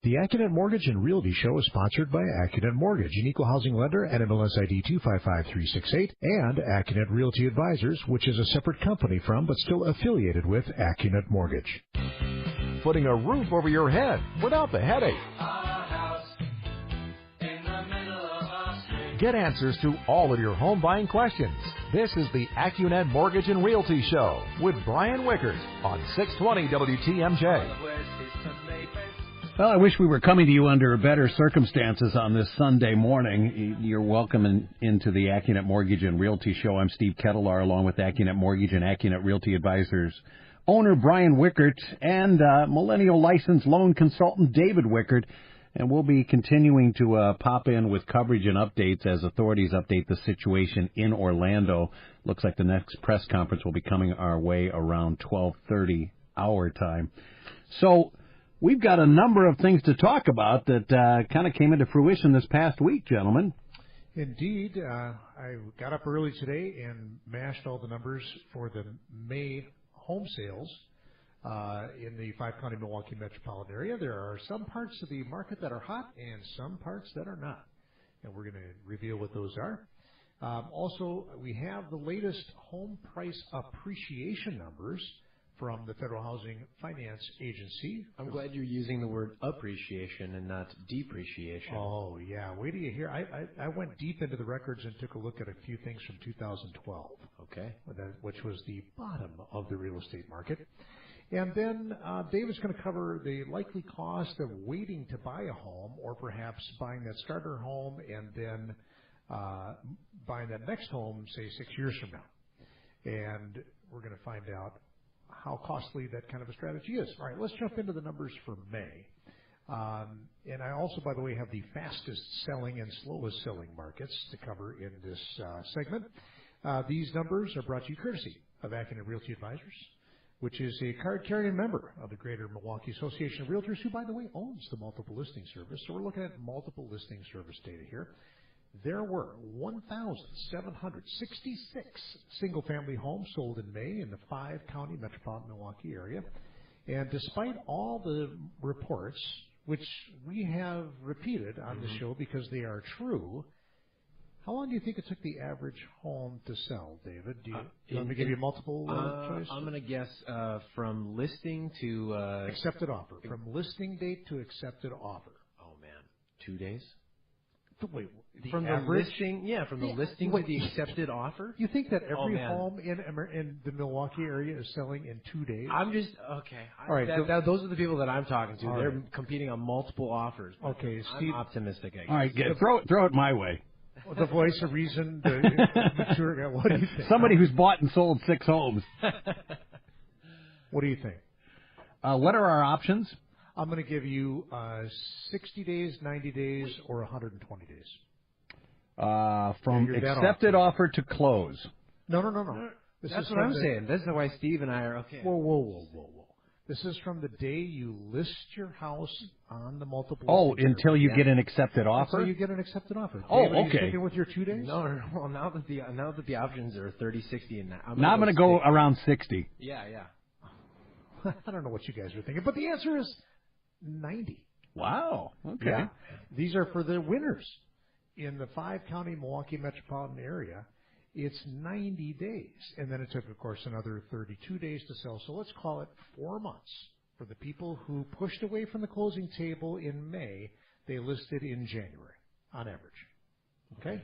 The Accunet Mortgage and Realty Show is sponsored by Accunet Mortgage, an equal housing lender, NMLS ID 255368, and Accunet Realty Advisors, which is a separate company from but still affiliated with Accunet Mortgage. Putting a roof over your head without the headache. Get answers to all of your home buying questions. This is the Accunet Mortgage and Realty Show with Brian Wickert on 620 WTMJ. Well, I wish we were coming to you under better circumstances on this Sunday morning. You're welcome into the Accunet Mortgage and Realty Show. I'm Steve Kettlear, along with Accunet Mortgage and Accunet Realty Advisors owner Brian Wickert and millennial licensed loan consultant David Wickert. And we'll be continuing to pop in with coverage and updates as authorities update the situation in Orlando. Looks like the next press conference will be coming our way around 12:30 our time. So we've got a number of things to talk about that kind of came into fruition this past week, gentlemen. Indeed. I got up early today and mashed all the numbers for the May home sales in the five-county Milwaukee metropolitan area. There are some parts of the market that are hot and some parts that are not, and we're going to reveal what those are. Also, we have the latest home price appreciation numbers from the Federal Housing Finance Agency. I'm glad you're using the word appreciation and not depreciation. Oh, yeah. Wait till you hear. I went deep into the records and took a look at a few things from 2012. Okay. Which was the bottom of the real estate market. And then Dave is going to cover the likely cost of waiting to buy a home, or perhaps buying that starter home and then buying that next home, say, 6 years from now. And we're going to find out how costly that kind of a strategy is. All right, let's jump into the numbers for May. And I also, by the way, have the fastest selling and slowest selling markets to cover in this segment. These numbers are brought to you courtesy of Accunet Realty Advisors, which is a card-carrying member of the Greater Milwaukee Association of Realtors, who, by the way, owns the multiple listing service. So we're looking at multiple listing service data here. There were 1,766 single-family homes sold in May in the five-county metropolitan Milwaukee area. And despite all the reports, which we have repeated on the show because they are true, how long do you think it took the average home to sell, David? Do you want me to give you multiple choice? I'm going to guess from listing to... accepted offer. From listing date to accepted offer. Oh, man. 2 days? Wait, from average? the listing, yeah, from the listing to the accepted offer? You think that every home in the Milwaukee area is selling in 2 days? I'm just, okay. All right. Those are the people that I'm talking to. All They're right. competing on multiple offers. Okay, Steve. I'm optimistic, I guess. All right, throw it my way. The voice of reason, the mature guy. What do you think? Somebody who's bought and sold 6 homes. What do you think? What are our options? I'm going to give you 60 days, 90 days, or 120 days. From accepted offer to close. No. That's what I'm saying. That's why Steve and I are okay. Whoa. This is from the day you list your house on the multiple. Oh, until you get an accepted offer? Until you get an accepted offer. Oh, David, okay. Are you sticking with your 2 days? No. Well, now that the options are 30, 60, and I'm going to go around 60. Yeah. I don't know what you guys are thinking, but the answer is 90. Wow. Okay. Yeah. These are for the winners. In the five-county Milwaukee metropolitan area, it's 90 days. And then it took, of course, another 32 days to sell. So let's call it 4 months for the people who pushed away from the closing table in May. They listed in January, on average. Okay?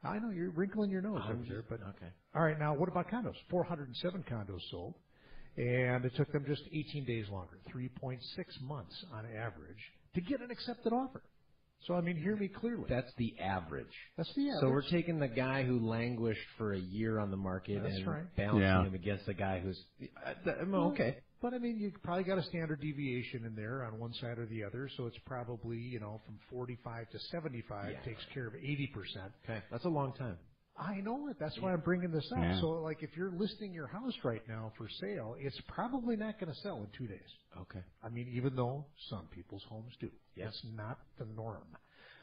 I know you're wrinkling your nose over there, but okay. All right, now what about condos? 407 condos sold. And it took them just 18 days longer, 3.6 months on average, to get an accepted offer. So, I mean, hear me clearly. That's the average. That's the average. So we're taking the guy who languished for a year on the market balancing him against the guy who's okay. But, I mean, you probably got a standard deviation in there on one side or the other, so it's probably, from 45 to 75 takes care of 80%. Okay, that's a long time. I know it. That's why I'm bringing this up. Yeah. So, like, if you're listing your house right now for sale, it's probably not going to sell in 2 days. Okay. I mean, even though some people's homes do. Yes. It's not the norm.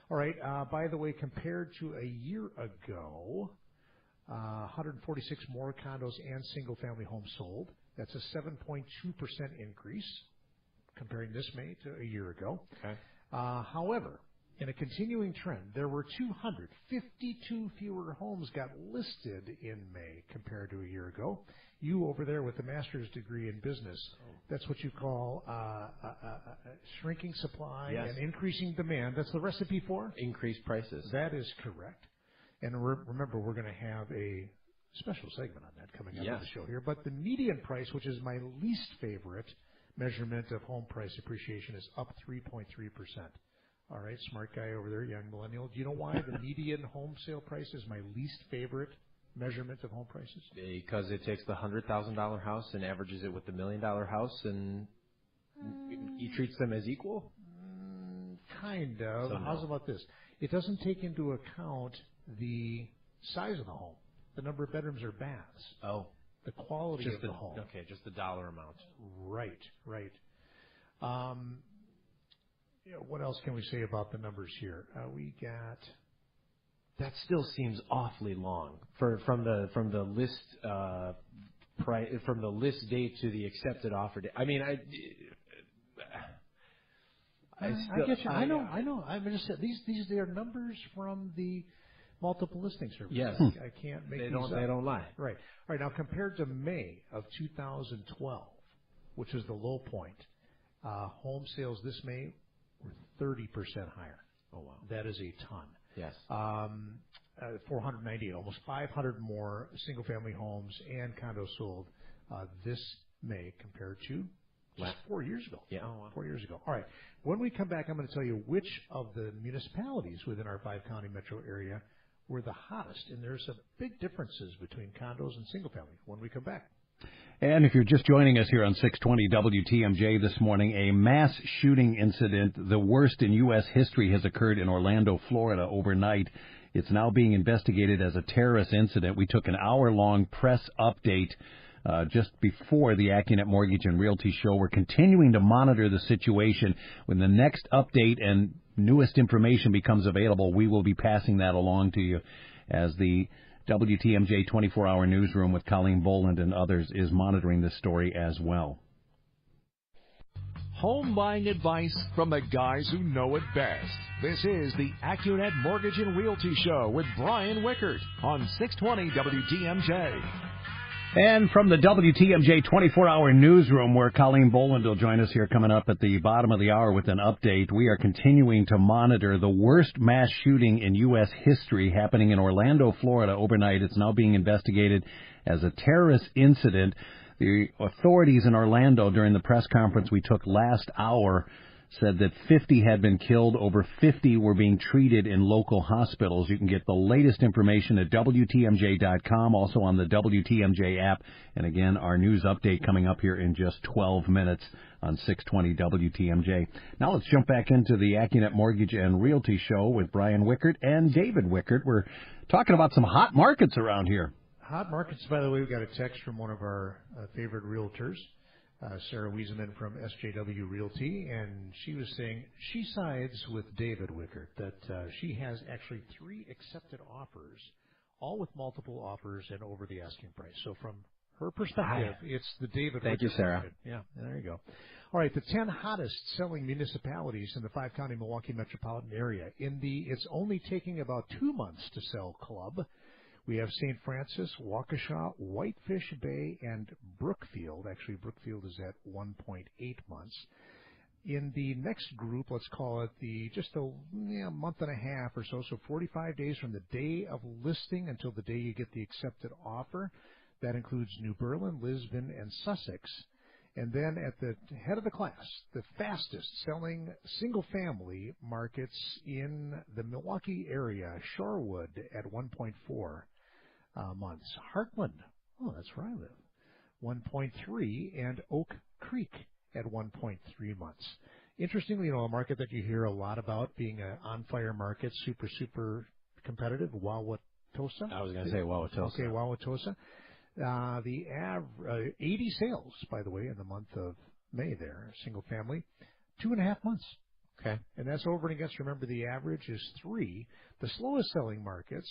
All right. By the way, compared to a year ago, 146 more condos and single-family homes sold. That's a 7.2% increase. comparing this May to a year ago. Okay. However, in a continuing trend, there were 252 fewer homes got listed in May compared to a year ago. You over there with the master's degree in business, that's what you call shrinking supply and increasing demand. That's the recipe for? Increased prices. That is correct. And remember, we're going to have a special segment on that coming up on the show here. But the median price, which is my least favorite measurement of home price appreciation, is up 3.3%. All right, smart guy over there, young millennial. Do you know why the median home sale price is my least favorite measurement of home prices? Because it takes the $100,000 house and averages it with the $1 million house, and he treats them as equal? Kind of. So no. How's about this? It doesn't take into account the size of the home, the number of bedrooms or baths. Oh. The quality of the home. Okay, just the dollar amount. Right. What else can we say about the numbers here? We got. That still seems awfully long from the list price, from the list date to the accepted offer date. I mean, I get you. I know. I'm just these are numbers from the multiple listing services. Yes, I can't make they these up. They don't lie. Right. All right. Now compared to May of 2012, which is the low point, home sales this May were 30% higher. Oh wow, that is a ton. Yes. 498, almost 500 more single-family homes and condos sold this May compared to just 4 years ago. Yeah. Oh, wow. 4 years ago. All right. When we come back, I'm going to tell you which of the municipalities within our 5-county metro area were the hottest, and there's some big differences between condos and single-family when we come back. And if you're just joining us here on 620 WTMJ this morning, a mass shooting incident, the worst in U.S. history, has occurred in Orlando, Florida overnight. It's now being investigated as a terrorist incident. We took an hour-long press update just before the Accunet Mortgage and Realty show. We're continuing to monitor the situation. When the next update and newest information becomes available, we will be passing that along to you as the WTMJ 24-hour newsroom with Colleen Boland and others is monitoring this story as well. Home buying advice from the guys who know it best. This is the Accunet Mortgage and Realty Show with Brian Wickert on 620 WTMJ. And from the WTMJ 24-hour newsroom, where Colleen Boland will join us here coming up at the bottom of the hour with an update, we are continuing to monitor the worst mass shooting in U.S. history happening in Orlando, Florida overnight. It's now being investigated as a terrorist incident. The authorities in Orlando, during the press conference we took last hour, said that 50 had been killed. Over 50 were being treated in local hospitals. You can get the latest information at WTMJ.com, also on the WTMJ app. And again, our news update coming up here in just 12 minutes on 620 WTMJ. Now let's jump back into the Accunet Mortgage and Realty show with Brian Wickert and David Wickert. We're talking about some hot markets around here. Hot markets, by the way, we got a text from one of our favorite realtors, Sarah Wieseman from SJW Realty, and she was saying she sides with David Wickert, that she has actually 3 accepted offers, all with multiple offers and over the asking price. So from her perspective, it's the David Wickert. Thank you, Sarah. Market. Yeah, there you go. All right, the 10 hottest selling municipalities in the 5-county Milwaukee metropolitan area. In the It's Only Taking About 2 months to Sell club, we have St. Francis, Waukesha, Whitefish Bay, and Brookfield. Actually, Brookfield is at 1.8 months. In the next group, let's call it just a month and a half or so, so 45 days from the day of listing until the day you get the accepted offer. That includes New Berlin, Lisbon, and Sussex. And then at the head of the class, the fastest selling single-family markets in the Milwaukee area, Shorewood at 1.4 months. Heartland, that's where I live, 1.3, and Oak Creek at 1.3 months. Interestingly, a market that you hear a lot about being an on-fire market, super competitive, Wauwatosa. I was going to say Wauwatosa. Okay, Wauwatosa. The 80 sales, by the way, in the month of May there, single family, 2.5 months. Okay. And that's over and against, remember, the average is 3. The slowest selling markets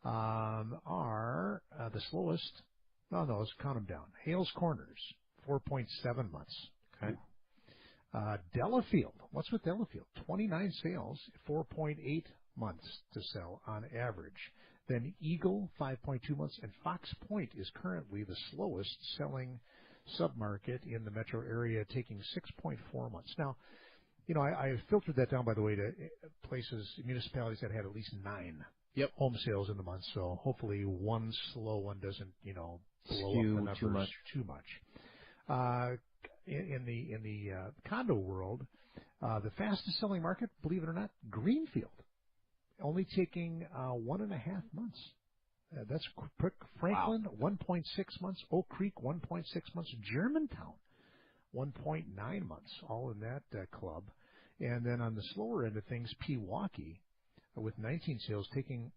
are the slowest. Let's count them down. Hales Corners, 4.7 months. Okay. Delafield. What's with Delafield? 29 sales, 4.8 months to sell on average. Then Eagle, 5.2 months, and Fox Point is currently the slowest selling submarket in the metro area, taking 6.4 months. Now, I filtered that down, by the way, to places, municipalities that had at least 9 home sales in the month. So hopefully one slow one doesn't, blow Skew up the numbers too much. In the condo world, the fastest selling market, believe it or not, Greenfield, only taking 1.5 months. That's quick. Franklin, 1.6 months. Oak Creek, 1.6 months. Germantown, 1.9 months, all in that club. And then on the slower end of things, Pewaukee, with 19 sales, taking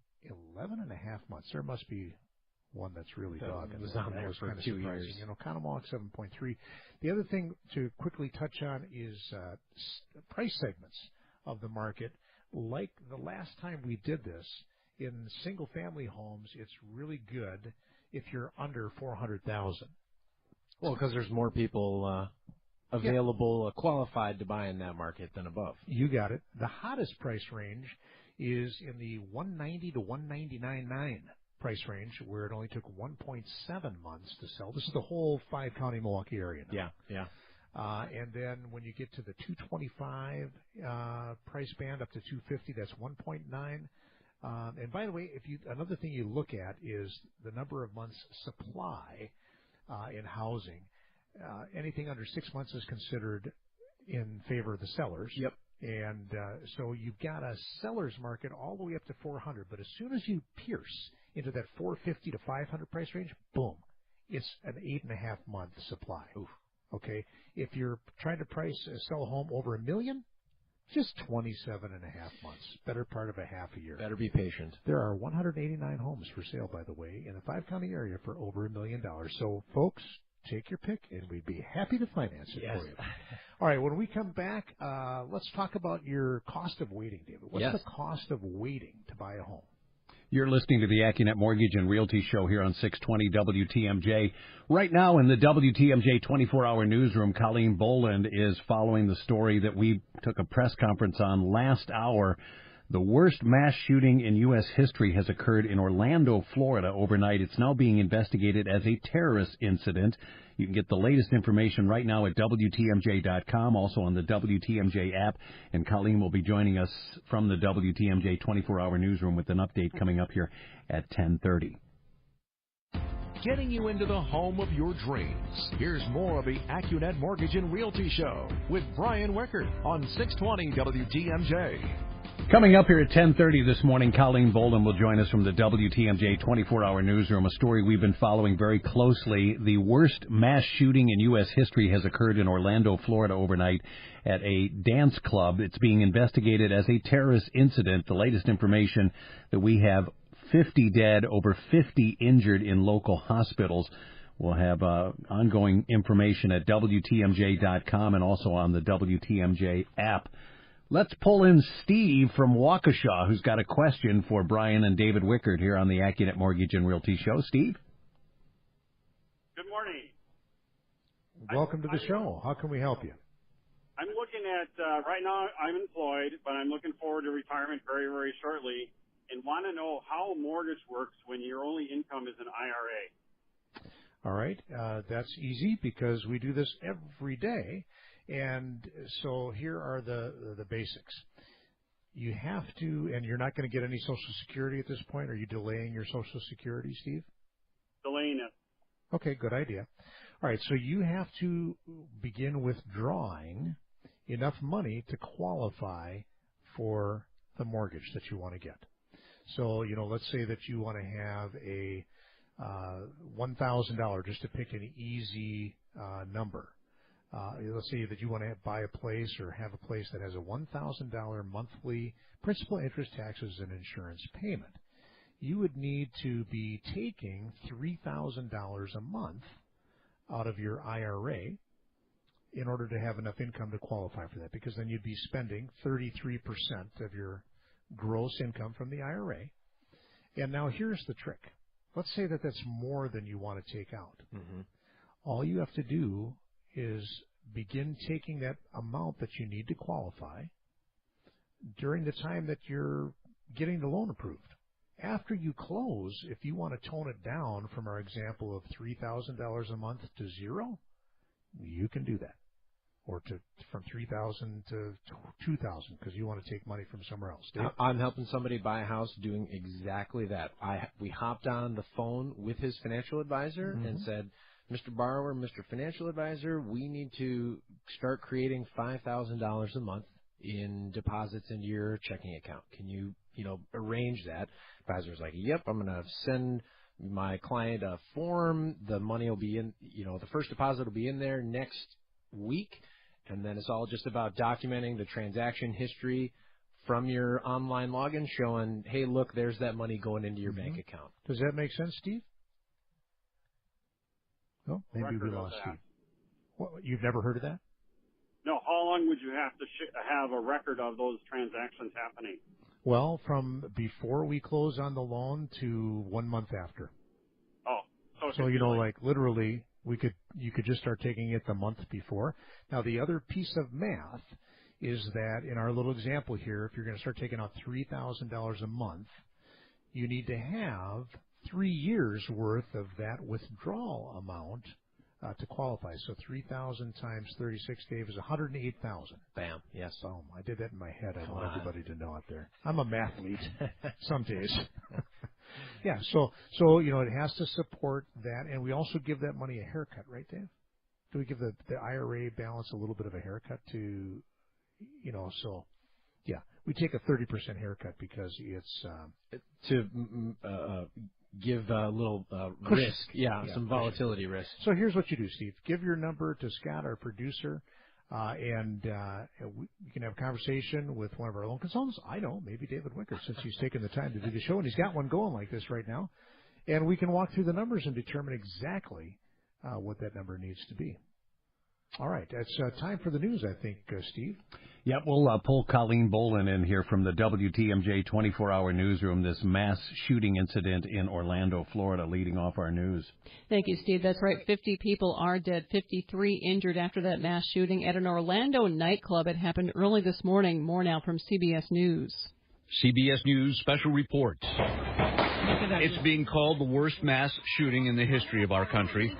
11.5 months. There must be one that's really dogging. It was on there for 2 years. Conomowoc, 7.3. The other thing to quickly touch on is price segments of the market. Like the last time we did this, in single-family homes, it's really good if you're under $400,000. Well, because there's more people available, qualified to buy in that market than above. You got it. The hottest price range is in the $190,000 to $199,900 price range, where it only took 1.7 months to sell. This is the whole 5-county Milwaukee area now. Yeah. And then when you get to the 225 price band up to 250, that's 1.9. And by the way, another thing you look at is the number of months supply in housing. Anything under 6 months is considered in favor of the sellers. Yep. And so you've got a seller's market all the way up to 400. But as soon as you pierce into that 450 to 500 price range, boom, it's an 8.5 month supply. Oof. Okay. If you're trying to sell a home over $1 million, just 27.5 months. Better part of a half a year. Better be patient. There are 189 homes for sale, by the way, in the 5-county area for over $1 million. So, folks, take your pick, and we'd be happy to finance it for you. All right, when we come back, let's talk about your cost of waiting, David. What's the cost of waiting to buy a home? You're listening to the Accunet Mortgage and Realty Show here on 620 WTMJ. Right now in the WTMJ 24-hour newsroom, Colleen Boland is following the story that we took a press conference on last hour. The worst mass shooting in U.S. history has occurred in Orlando, Florida overnight. It's now being investigated as a terrorist incident. You can get the latest information right now at WTMJ.com, also on the WTMJ app. And Colleen will be joining us from the WTMJ 24-hour newsroom with an update coming up here at 10:30. Getting you into the home of your dreams. Here's more of the Accunet Mortgage and Realty Show with Brian Wickert on 620 WTMJ. Coming up here at 10:30 this morning, Colleen Boland will join us from the WTMJ 24-hour newsroom, a story we've been following very closely. The worst mass shooting in U.S. history has occurred in Orlando, Florida overnight at a dance club. It's being investigated as a terrorist incident. The latest information that we have, 50 dead, over 50 injured in local hospitals. We'll have ongoing information at WTMJ.com and also on the WTMJ app. Let's pull in Steve from Waukesha, who's got a question for Brian and David Wickert here on the Accunet Mortgage and Realty Show. Steve? Good morning. Welcome to the show. How can we help you? I'm looking at, right now I'm employed, but I'm looking forward to retirement very, very shortly, and want to know how a mortgage works when your only income is an IRA. All right. That's easy because we do this every day. And so here are the basics. You have to, and you're not going to get any Social Security at this point. Are you delaying your Social Security, Steve? Delaying it. Okay, good idea. All right, so you have to begin withdrawing enough money to qualify for the mortgage that you want to get. So, let's say that you want to have a $1,000, just to pick an easy number. Let's say that you want to buy a place or have a place that has a $1,000 monthly principal, interest, taxes, and insurance payment. You would need to be taking $3,000 a month out of your IRA in order to have enough income to qualify for that, because then you'd be spending 33% of your gross income from the IRA. And now here's the trick. Let's say that that's more than you want to take out. Mm-hmm. All you have to do is begin taking that amount that you need to qualify during the time that you're getting the loan approved. After you close, if you want to tone it down from our example of $3,000 a month to zero, you can do that. Or from $3,000 to $2,000 because you want to take money from somewhere else. Dave? I'm helping somebody buy a house doing exactly that. We hopped on the phone with his financial advisor and said, Mr. Borrower, Mr. Financial Advisor, we need to start creating $5,000 a month in deposits into your checking account. Can you arrange that? Advisor's like, yep, I'm going to send my client a form. The money will be in, the first deposit will be in there next week. And then it's all just about documenting the transaction history from your online login showing, hey, look, there's that money going into your bank account. Does that make sense, Steve? Oh, maybe we lost Steve. What, you've never heard of that? No. How long would you have to have a record of those transactions happening? Well, from before we close on the loan to 1 month after. Oh, so like literally, you could just start taking it the month before. Now, the other piece of math is that in our little example here, if you're going to start taking out $3,000 a month, you need to have 3 years worth of that withdrawal amount to qualify. So 3,000 times 36, Dave, is 108,000. Bam. Yes. Boom. I did that in my head. I want everybody to know out there. I'm a mathlete some days. Yeah. So it has to support that, and we also give that money a haircut, right, Dave? Do we give the IRA balance a little bit of a haircut to, so yeah, we take a 30% haircut because it's give a little risk, some volatility risk. So here's what you do, Steve. Give your number to Scott, our producer, and we can have a conversation with one of our loan consultants. I know, maybe David Wicker, since he's taken the time to do the show, and he's got one going like this right now. And we can walk through the numbers and determine exactly what that number needs to be. All right, it's time for the news, I think, Steve. Yeah, we'll pull Colleen Bolin in here from the WTMJ 24-hour newsroom, this mass shooting incident in Orlando, Florida, leading off our news. Thank you, Steve. That's right. 50 people are dead, 53 injured after that mass shooting at an Orlando nightclub. It happened early this morning. More now from CBS News. CBS News special report. It's being called the worst mass shooting in the history of our country.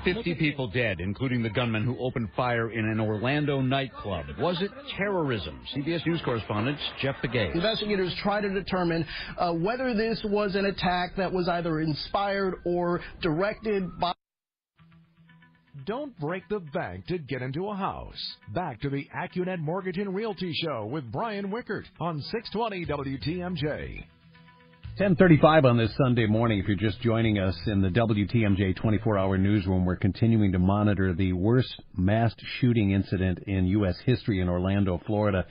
50 people dead, including the gunman who opened fire in an Orlando nightclub. Was it terrorism? CBS News correspondent Jeff Begay. Investigators try to determine whether this was an attack that was either inspired or directed by... Don't break the bank to get into a house. Back to the Accunet Mortgage and Realty Show with Brian Wickert on 620 WTMJ. 10:35 on this Sunday morning. If you're just joining us in the WTMJ 24-hour newsroom, we're continuing to monitor the worst mass shooting incident in U.S. history in Orlando, Florida.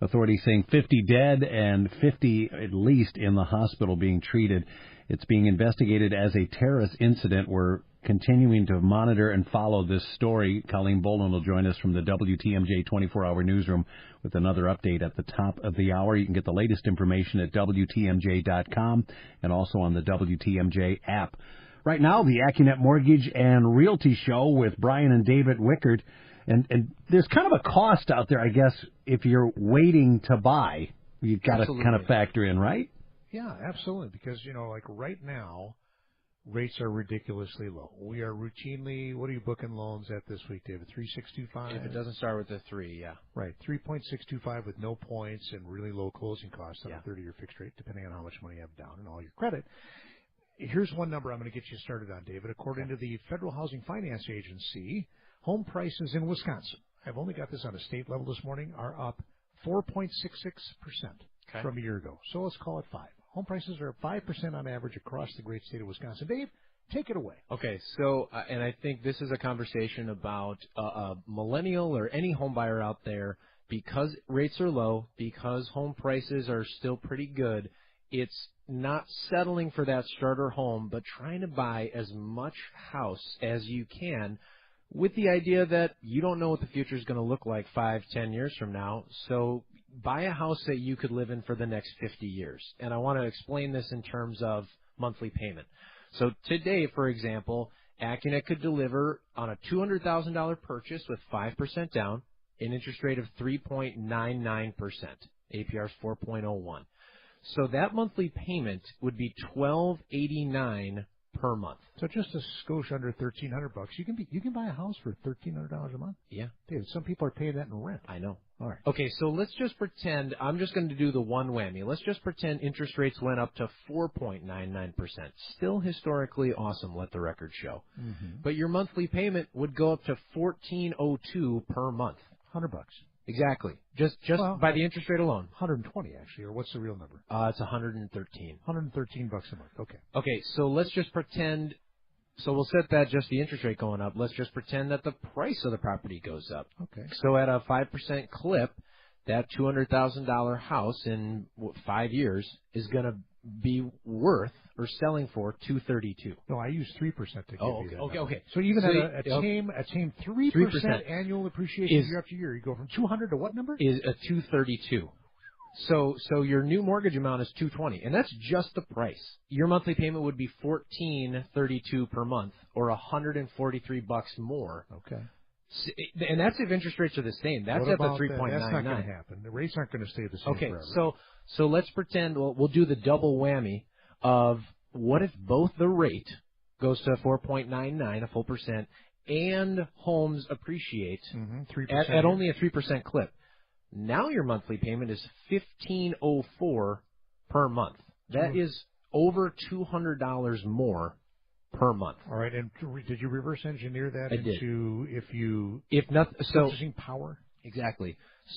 Authorities saying 50 dead and 50 at least in the hospital being treated. It's being investigated as a terrorist incident. We're continuing to monitor and follow this story. Colleen Bolin will join us from the WTMJ 24-hour newsroom with another update at the top of the hour. You can get the latest information at WTMJ.com and also on the WTMJ app. Right now, the Accunet Mortgage and Realty Show with Brian and David Wickert. And there's kind of a cost out there, I guess, if you're waiting to buy. You've got to kind of factor in, right? Yeah, absolutely. Because, like right now, rates are ridiculously low. We are routinely, what are you booking loans at this week, David? 3.625? If it doesn't start with a 3, yeah. Right, 3.625 with no points and really low closing costs on a 30-year fixed rate, depending on how much money you have down and all your credit. Here's one number I'm going to get you started on, David. According to the Federal Housing Finance Agency, home prices in Wisconsin, I've only got this on a state level this morning, are up 4.66% from a year ago. So let's call it 5. Home prices are 5% on average across the great state of Wisconsin. Dave, take it away. Okay, so, and I think this is a conversation about a millennial or any home buyer out there, because rates are low, because home prices are still pretty good, it's not settling for that starter home, but trying to buy as much house as you can with the idea that you don't know what the future is going to look like 5-10 years from now. So buy a house that you could live in for the next 50 years. And I want to explain this in terms of monthly payment. So today, for example, Accunet could deliver on a $200,000 purchase with 5% down, an interest rate of 3.99%. APR is 4.01. So that monthly payment would be $1,289 per month. So just a skosh under $1,300. You can buy a house for $1,300 a month. Yeah, dude. Some people are paying that in rent. I know. All right. Okay, so let's just pretend. I'm just going to do the one whammy. Let's just pretend interest rates went up to 4.99%. Still historically awesome. Let the record show. Mm-hmm. But your monthly payment would go up to $1,402 per month. $100. Exactly. Just by the interest rate alone. 120 actually, or what's the real number? It's 113. $113 a month. Okay. Okay, so let's just pretend. So we'll set that just the interest rate going up. Let's just pretend that the price of the property goes up. Okay. So at a 5% clip, that $200,000 house in 5 years is going to be worth or selling for $232. No, I use 3% to give you that. Okay. So even at a tame 3% annual appreciation year after year, you go from 200 to what number? Is a 232. So your new mortgage amount is $220, and that's just the price. Your monthly payment would be $1,432 per month, or $143 more. Okay. And that's if interest rates are the same. That's at the 3.99. That's not going to happen. The rates aren't going to stay the same forever. So let's pretend we'll do the double whammy of what if both the rate goes to 4.99, a full percent, and homes appreciate 3% at only a 3% clip. Now your monthly payment is $1,504 per month. That is over $200 more per month. All right, and did you reverse engineer that into purchasing power? Exactly.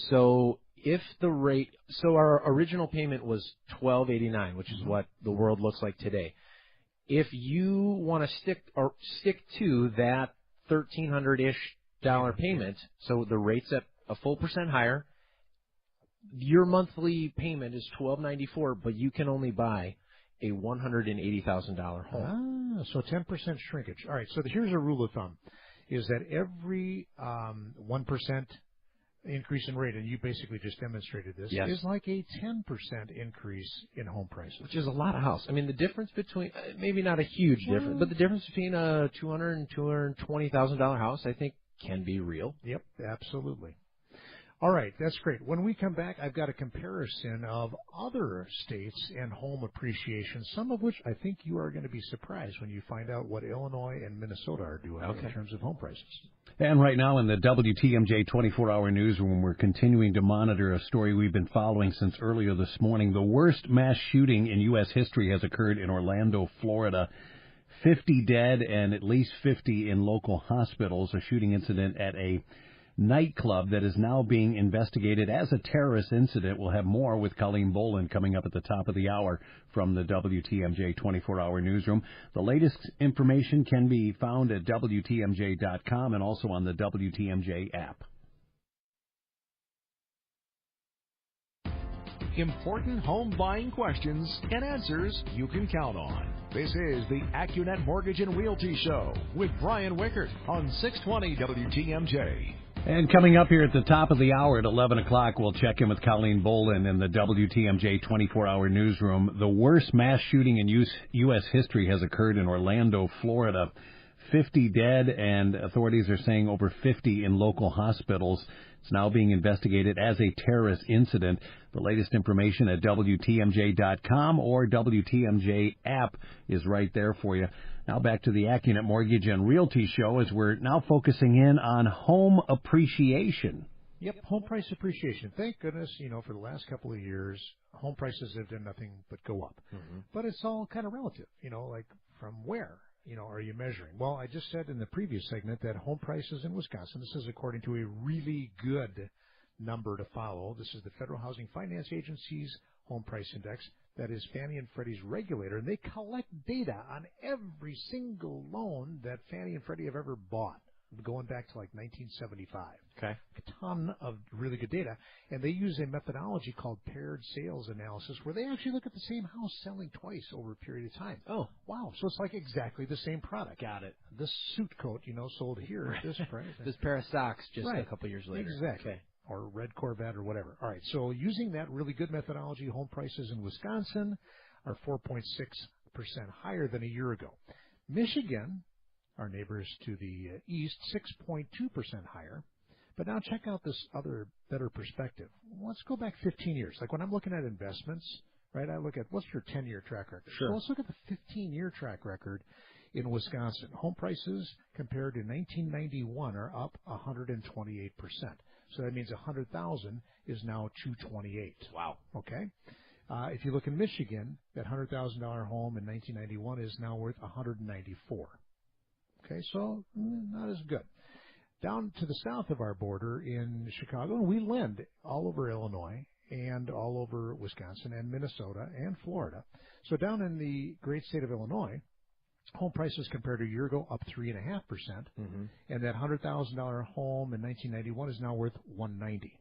So if the rate, so our original payment was $1,289, which is what the world looks like today. If you want to stick to that $1,300-ish payment, so the rate's at a full percent higher, your monthly payment is $1,294, but you can only buy a $180,000 home. So 10% shrinkage. All right, so here's a rule of thumb, is that every 1% increase in rate, and you basically just demonstrated this, is like a 10% increase in home prices. Which is a lot of house. I mean, the difference between, maybe not a huge difference, but the difference between a $200,000 and $220,000 house, I think, can be real. Yep, absolutely. All right, that's great. When we come back, I've got a comparison of other states and home appreciation, some of which I think you are going to be surprised when you find out what Illinois and Minnesota are doing in terms of home prices. And right now in the WTMJ 24-hour newsroom, we're continuing to monitor a story we've been following since earlier this morning. The worst mass shooting in U.S. history has occurred in Orlando, Florida. 50 dead and at least 50 in local hospitals. A shooting incident at a nightclub that is now being investigated as a terrorist incident. We'll have more with Colleen Boland coming up at the top of the hour from the WTMJ 24-hour newsroom. The latest information can be found at WTMJ.com and also on the WTMJ app. Important home buying questions and answers you can count on. This is the Accunet Mortgage and Realty Show with Brian Wickert on 620 WTMJ. And coming up here at the top of the hour at 11 o'clock, we'll check in with Colleen Boland in the WTMJ 24-hour newsroom. The worst mass shooting in U.S. history has occurred in Orlando, Florida. 50 dead, and authorities are saying over 50 in local hospitals. It's now being investigated as a terrorist incident. The latest information at WTMJ.com or WTMJ app is right there for you. Now back to the Accunet Mortgage and Realty Show as we're now focusing in on home appreciation. Yep, home price appreciation. Thank goodness, for the last couple of years, home prices have done nothing but go up. But it's all kind of relative, like from where? Are you measuring? Well, I just said in the previous segment that home prices in Wisconsin, this is according to a really good number to follow. This is the Federal Housing Finance Agency's Home Price Index. That is Fannie and Freddie's regulator, and they collect data on every single loan that Fannie and Freddie have ever bought, going back to like 1975. Okay. A ton of really good data. And they use a methodology called paired sales analysis where they actually look at the same house selling twice over a period of time. Oh. Wow. So it's like exactly the same product. Got it. This suit coat, sold here at this price. This pair of socks just a couple years later. Exactly. Okay. Or red Corvette or whatever. All right. So using that really good methodology, home prices in Wisconsin are 4.6% higher than a year ago. Michigan, Our neighbors to the east, 6.2% higher. But now check out this other better perspective. Let's go back 15 years. Like when I'm looking at investments, right, I look at what's your 10-year track record. Sure. Well, let's look at the 15-year track record in Wisconsin. Home prices compared to 1991 are up 128%. So that means 100,000 is now 228. Wow. Okay. If you look in Michigan, that $100,000 home in 1991 is now worth 194. Okay, so not as good. Down to the south of our border in Chicago, and we lend all over Illinois and all over Wisconsin and Minnesota and Florida. So down in the great state of Illinois, home prices compared to a year ago up 3.5%, and that $100,000 home in 1991 is now worth 190.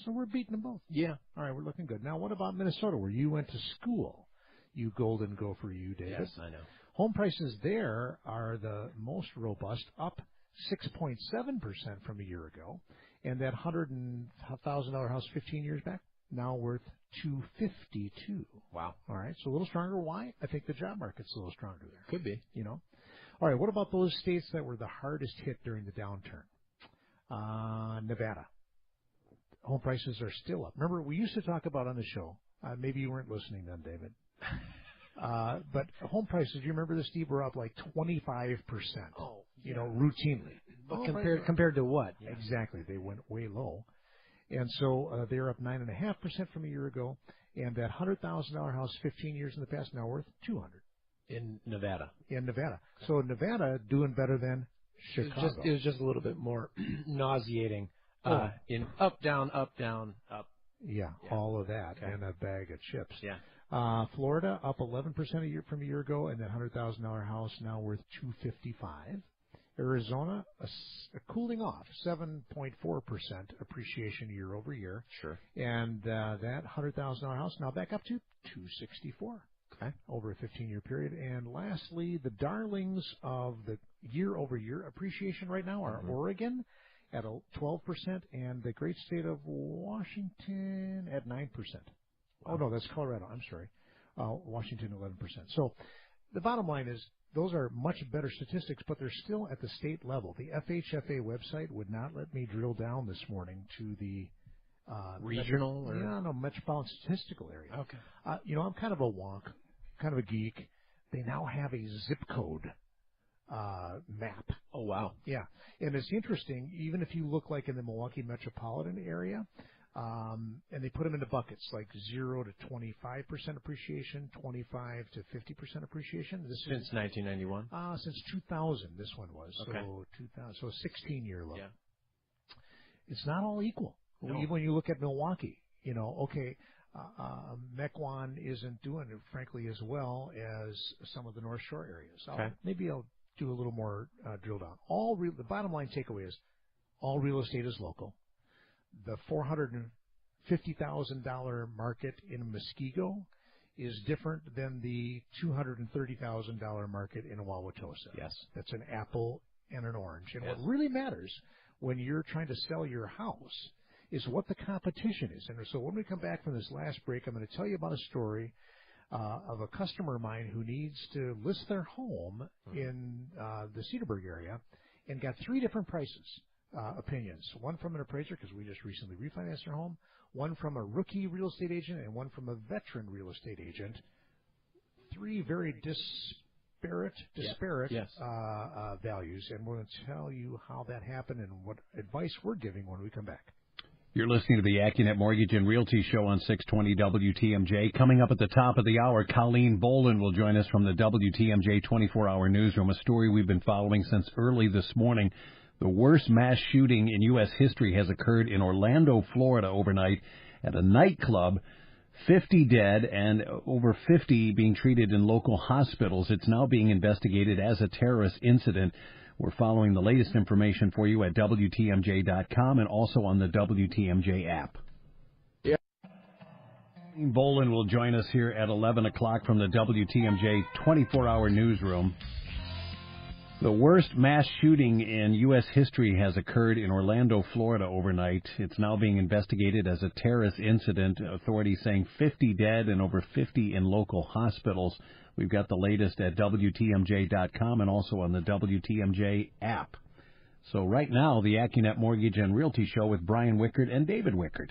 So we're beating them both. Yeah. All right, we're looking good. Now, what about Minnesota, where you went to school? You golden gopher, you, David. Yes, I know. Home prices there are the most robust, up 6.7% from a year ago, and that $100,000 house 15 years back now worth $252. Wow. All right, so a little stronger. Why? I think the job market's a little stronger there. Could be. You know. All right, what about those states that were the hardest hit during the downturn? Nevada. Home prices are still up. Remember, we used to talk about on the show. Maybe you weren't listening then, David. But home prices, you remember this, Steve, were up like 25%. Oh, you know, routinely. But compared to what? Yeah. Exactly. They went way low. And so they're up 9.5% from a year ago. And that $100,000 house 15 years in the past now worth $200. In Nevada. In Nevada. So Nevada doing better than Chicago. It was just a little bit more nauseating. In up, down, up, down, up. Yeah, all of that, and a bag of chips. Yeah. Florida up 11% a year from a year ago, and that $100,000 house now worth $255. Arizona cooling off, 7.4% appreciation year over year. Sure. And that $100,000 house now back up to $264. Okay. Over a 15-year period. And lastly, the darlings of the year over year appreciation right now are Oregon at 12%, and the great state of Washington at 9%. Oh, no, that's Colorado. I'm sorry. Washington, 11%. So the bottom line is those are much better statistics, but they're still at the state level. The FHFA website would not let me drill down this morning to the regional metropolitan statistical area. Okay. I'm kind of a wonk, kind of a geek. They now have a zip code map. Oh, wow. Yeah. And it's interesting, even if you look like in the Milwaukee metropolitan area, and they put them into buckets, like 0 to 25% appreciation, 25 to 50% appreciation. This since 1991? Since 2000, this one was. Okay. So 2000, so a 16-year look. Yeah. It's not all equal. No. Even when you look at Milwaukee, Mequon isn't doing it, frankly, as well as some of the North Shore areas. Okay. Maybe I'll do a little more drill down. The bottom line takeaway is all real estate is local. The $450,000 market in Muskego is different than the $230,000 market in Wauwatosa. Yes. That's an apple and an orange. And Yes. what really matters when you're trying to sell your house is what the competition is. And so when we come back from this last break, I'm going to tell you about a story of a customer of mine who needs to list their home in the Cedarburg area and got 3 different prices. Opinions. One from an appraiser, because we just recently refinanced our home, one from a rookie real estate agent, and one from a veteran real estate agent. 3 very disparate Yes. values, and we're going to tell you how that happened and what advice we're giving when we come back. You're listening to the Accunet Mortgage and Realty Show on 620 WTMJ. Coming up at the top of the hour, Colleen Bolin will join us from the WTMJ 24-hour newsroom, a story we've been following since early this morning. The worst mass shooting in U.S. history has occurred in Orlando, Florida overnight at a nightclub. 50 dead and over 50 being treated in local hospitals. It's now being investigated as a terrorist incident. We're following the latest information for you at WTMJ.com and also on the WTMJ app. Yeah. Bolin will join us here at 11 o'clock from the WTMJ 24-hour newsroom. The worst mass shooting in U.S. history has occurred in Orlando, Florida overnight. It's now being investigated as a terrorist incident. Authorities saying 50 dead and over 50 in local hospitals. We've got the latest at WTMJ.com and also on the WTMJ app. So right now, the Accunet Mortgage and Realty Show with Brian Wickert and David Wickert.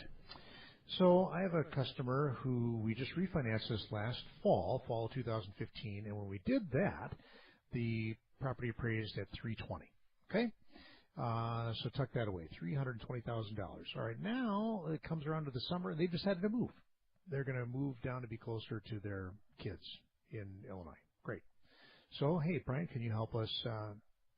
So I have a customer who we just refinanced this last fall 2015, and when we did that, the property appraised at $320. Okay, so tuck that away, $320,000. All right, now it comes around to the summer, and they decided to move. They're going to move down to be closer to their kids in Illinois. Great. So hey, Brian, can you help us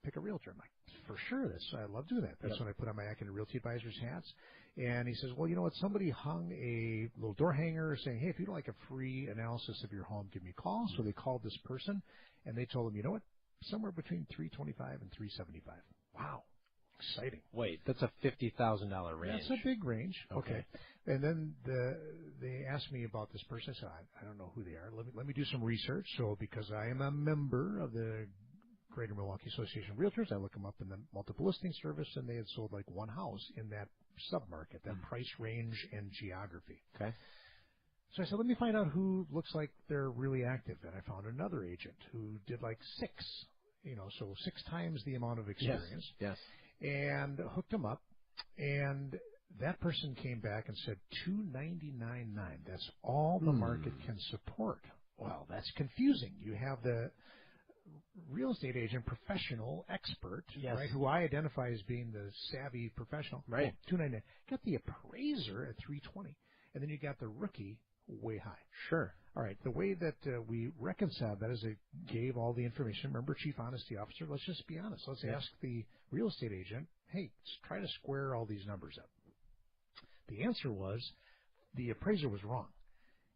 pick a realtor? I'm like, for sure. I love doing that. That's when I put on my Accunet Realty Advisors hats. And he says, well, you know what? Somebody hung a little door hanger saying, hey, if you'd like a free analysis of your home, give me a call. So they called this person, and they told him, you know what? Somewhere between $325 and $375. Wow. Exciting. Wait, that's a $50,000 range. That's a big range. Okay. And then they asked me about this person. I said, I don't know who they are. Let me do some research. So because I am a member of the Greater Milwaukee Association of Realtors, I look them up in the multiple listing service, and they had sold like one house in that submarket, that price range and geography. Okay. So I said, let me find out who looks like they're really active. And I found another agent who did like so 6 times the amount of experience. Yes. And hooked them up. And that person came back and said $299.9. That's all the market can support. Well, that's confusing. You have the real estate agent, professional, expert, right, who I identify as being the savvy professional. Right. $299. Got the appraiser at $320, and then you got the rookie way high. Sure. All right. The way that we reconciled that is it gave all the information. Remember, Chief Honesty Officer, let's just be honest. Let's ask the real estate agent, hey, let's try to square all these numbers up. The answer was the appraiser was wrong.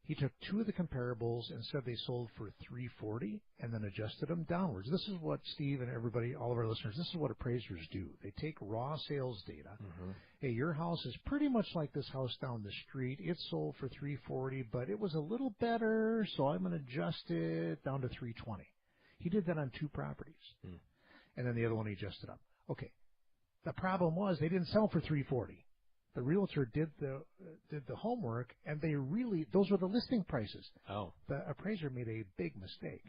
He took 2 of the comparables and said they sold for $340 and then adjusted them downwards. This is what Steve and everybody, all of our listeners, this is what appraisers do. They take raw sales data. Hey, your house is pretty much like this house down the street. It sold for $340, but it was a little better, so I'm going to adjust it down to $320. He did that on 2 properties. And then the other one he adjusted up. Okay. The problem was they didn't sell for $340. The realtor did the homework, and those were the listing prices. Oh. The appraiser made a big mistake.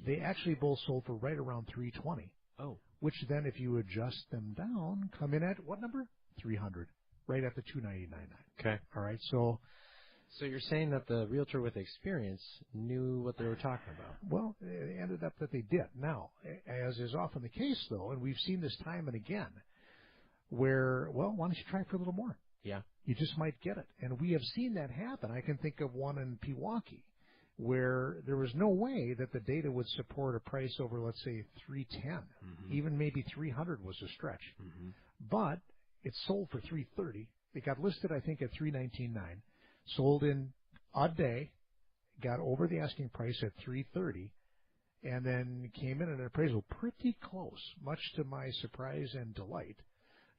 They actually both sold for right around $320. Oh. Which then, if you adjust them down, come in at what number? $300, right at the $299.9. Okay. All right. So you're saying that the realtor with experience knew what they were talking about? Well, it ended up that they did. Now, as is often the case, though, and we've seen this time and again, where, well, why don't you try for a little more? Yeah. You just might get it. And we have seen that happen. I can think of one in Pewaukee where there was no way that the data would support a price over, let's say, $310. Even maybe $300 was a stretch. But it sold for $330. It got listed, I think, at $319.9. Sold in a day, got over the asking price at $330, and then came in at an appraisal pretty close, much to my surprise and delight.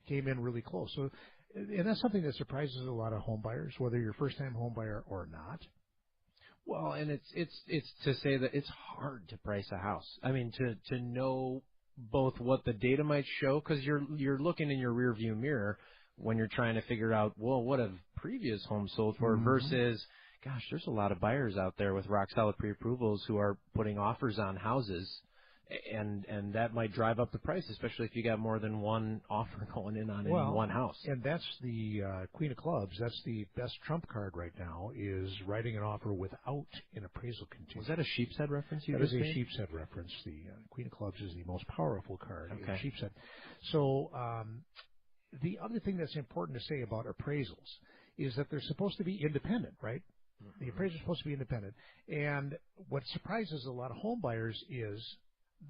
Came in really close. So, and that's something that surprises a lot of home buyers, whether you're a first-time home buyer or not. Well, and it's to say that it's hard to price a house. I mean, to know both what the data might show, because you're looking in your rearview mirror when you're trying to figure out, well, what have previous homes sold for versus, gosh, there's a lot of buyers out there with rock-solid pre-approvals who are putting offers on houses. And that might drive up the price, especially if you got more than one offer going in on one house. And that's the Queen of Clubs. That's the best trump card right now, is writing an offer without an appraisal contingent. Was that a sheep's head reference you that just made? That is a sheep's head reference. The Queen of Clubs is the most powerful card in sheep's head. So the other thing that's important to say about appraisals is that they're supposed to be independent, right? The appraiser's supposed to be independent. And what surprises a lot of home buyers is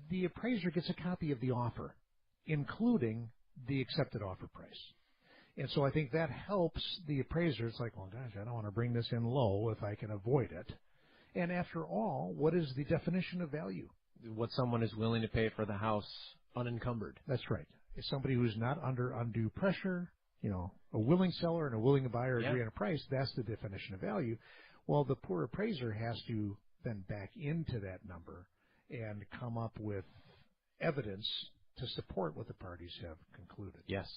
the appraiser gets a copy of the offer, including the accepted offer price. And so I think that helps the appraiser. It's like, well, gosh, I don't want to bring this in low if I can avoid it. And after all, what is the definition of value? What someone is willing to pay for the house unencumbered. That's right. It's somebody who's not under undue pressure, a willing seller and a willing buyer agree on a price. That's the definition of value. Well, the poor appraiser has to then back into that number and come up with, evidence to support what the parties have concluded. Yes.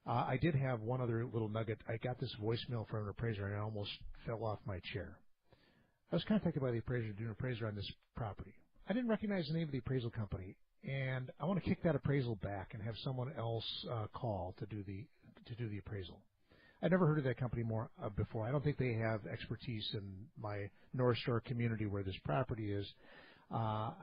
I did have one other little nugget. I got this voicemail from an appraiser, and I almost fell off my chair. I was contacted by the appraiser to do an appraiser on this property. I didn't recognize the name of the appraisal company, and I want to kick that appraisal back and have someone else call to do the appraisal. I'd never heard of that company before. I don't think they have expertise in my North Shore community where this property is. I'm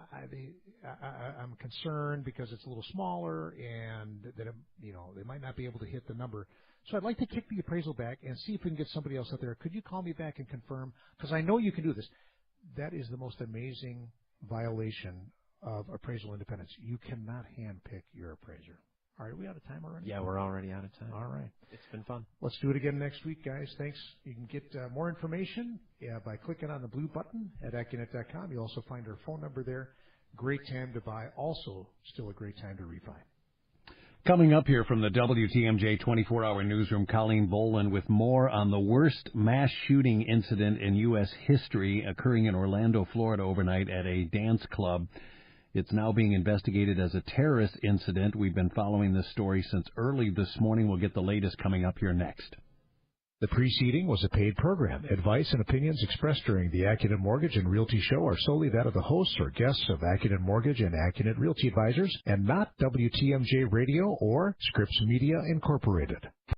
concerned because it's a little smaller and that they might not be able to hit the number. So I'd like to kick the appraisal back and see if we can get somebody else out there. Could you call me back and confirm? Because I know you can do this. That is the most amazing violation of appraisal independence. You cannot handpick your appraiser. All right, are we out of time already? Yeah, we're already out of time. All right. It's been fun. Let's do it again next week, guys. Thanks. You can get more information by clicking on the blue button at Accunet.com. You'll also find our phone number there. Great time to buy. Also, still a great time to refi. Coming up here from the WTMJ 24-hour newsroom, Colleen Boland with more on the worst mass shooting incident in U.S. history occurring in Orlando, Florida overnight at a dance club. It's now being investigated as a terrorist incident. We've been following this story since early this morning. We'll get the latest coming up here next. The preceding was a paid program. Advice and opinions expressed during the Accunet Mortgage and Realty show are solely that of the hosts or guests of Accunet Mortgage and Accunet Realty Advisors and not WTMJ Radio or Scripps Media Incorporated.